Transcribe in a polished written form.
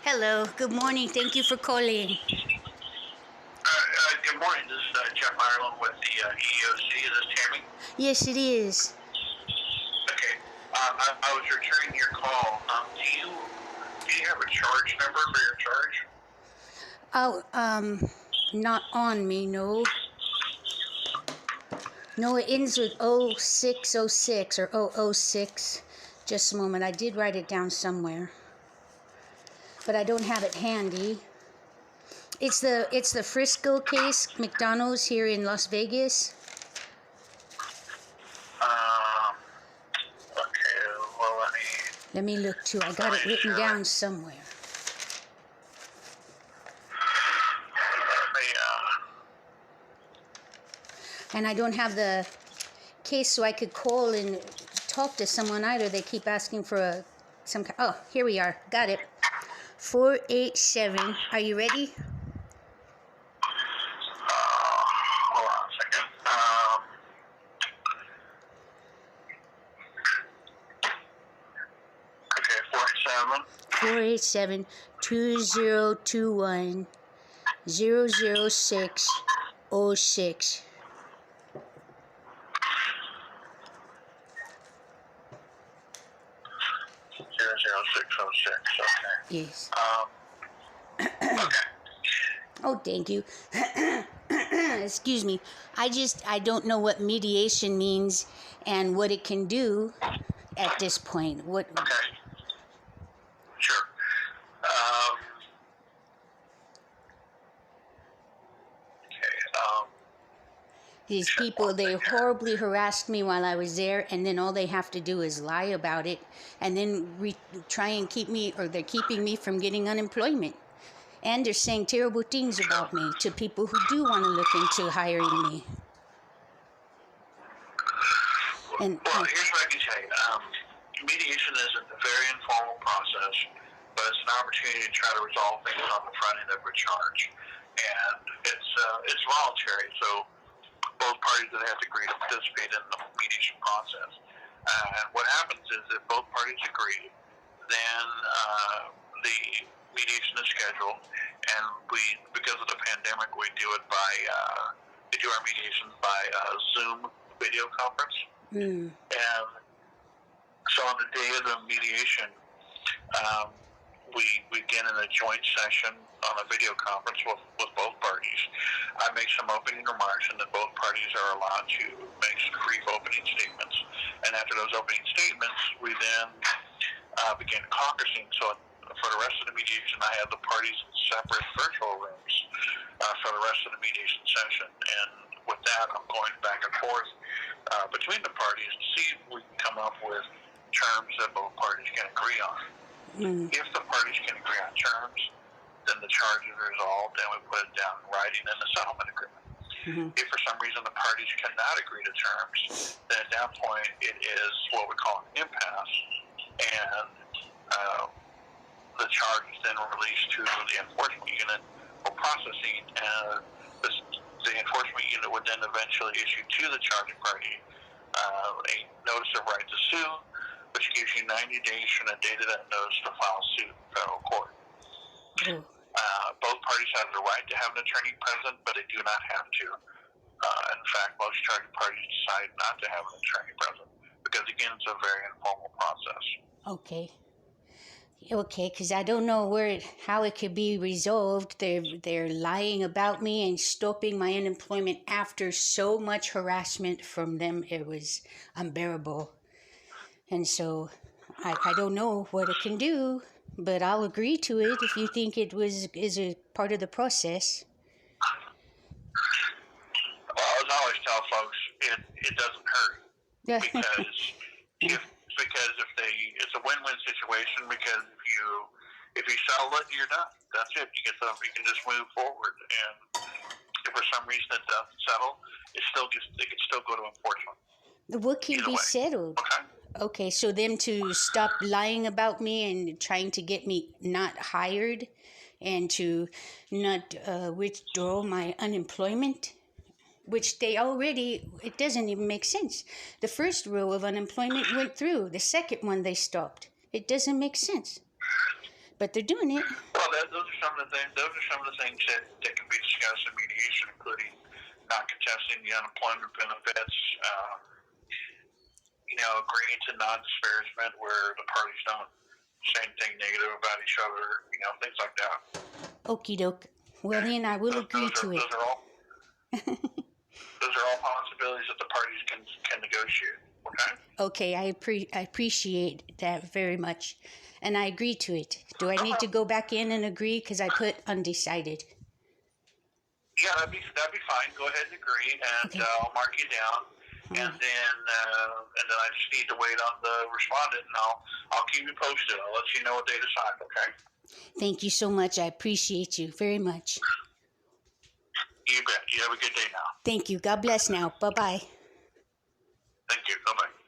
Hello, good morning. Thank you for calling. Good morning. This is Jeff Ireland with the EEOC. Is this Tammy? Yes, it is. Okay. I was returning your call. Do you have a charge number for your charge? Oh, not on me, no. No, it ends with 0606 or 006. Just a moment. I did write it down somewhere, but I don't have it handy. It's the Frisco case, McDonald's here in Las Vegas. Okay. Well, Let me look too. I got it written down somewhere. And I don't have the case so I could call and talk to someone either. They keep asking for some. Oh, here we are. Got it. 487. Are you ready? hold on a second. Okay, 47. 487 2021 00606. 00606. Okay. Yes. Okay. Oh, thank you. Excuse me. I don't know what mediation means and what it can do at this point. What? Okay. Sure. These people, they horribly harassed me while I was there, and then all they have to do is lie about it, and then try and keep me, or they're keeping me from getting unemployment. And they're saying terrible things about me to people who do want to look into hiring me. Well, here's what I can tell you. Mediation is a very informal process, but it's an opportunity to try to resolve things on the front end of a charge. And it's voluntary, so both parties that have to agree to participate in the mediation process. And what happens is if both parties agree, then the mediation is scheduled, and because of the pandemic, we do it by we do our mediations by Zoom video conference. And so on the day of the mediation, we begin in a joint session on a video conference with both parties. I make some opening remarks, and then both parties are allowed to make some brief opening statements. And after those opening statements, we then begin caucusing. So for the rest of the mediation, I have the parties in separate virtual rooms for the rest of the mediation session. And with that, I'm going back and forth between the parties to see if we can come up with terms that both parties can agree on. If the parties can agree on terms, then the charge is resolved, and we put it down in writing in the settlement agreement. If for some reason the parties cannot agree to terms, then at that point it is what we call an impasse, and the charge is then released to the enforcement unit for processing, and the enforcement unit would then eventually issue to the charging party a notice of right to sue, which gives you 90 days from the date of that notice to file suit in federal court. Both parties have the right to have an attorney present, but they do not have to. In fact, most charging parties decide not to have an attorney present because, again, it's a very informal process. Okay, because I don't know how it could be resolved. They're lying about me and stopping my unemployment after so much harassment from them. It was unbearable. And so I don't know what it can do, but I'll agree to it if you think is a part of the process. Well, as I always tell folks, it doesn't hurt because it's a win-win situation, because if you settle it, you're done. That's it. You can just move forward. And if for some reason it doesn't settle, it can still go to enforcement. What can be settled? Okay, so them to stop lying about me and trying to get me not hired and to not withdraw my unemployment, which it doesn't even make sense. The first row of unemployment went through. The second one they stopped. It doesn't make sense. But they're doing it. those are some of the things. Those are some of the things that can be discussed in mediation, including not contesting the unemployment benefits. Agreeing to non-disparagement where the parties don't say anything negative about each other. Things like that. Okie doke. Well, then I will agree to it. Those are all possibilities that the parties can negotiate. Okay. Okay, I appreciate that very much, and I agree to it. Do I need to go back in and agree because I put undecided? Yeah, that'd be fine. Go ahead and agree, and Okay. I'll mark you down. And then I just need to wait on the respondent, and I'll keep you posted. I'll let you know what they decide. Okay. Thank you so much. I appreciate you very much. You bet. You have a good day now. Thank you. God bless now. Bye-bye. Thank you. Bye-bye.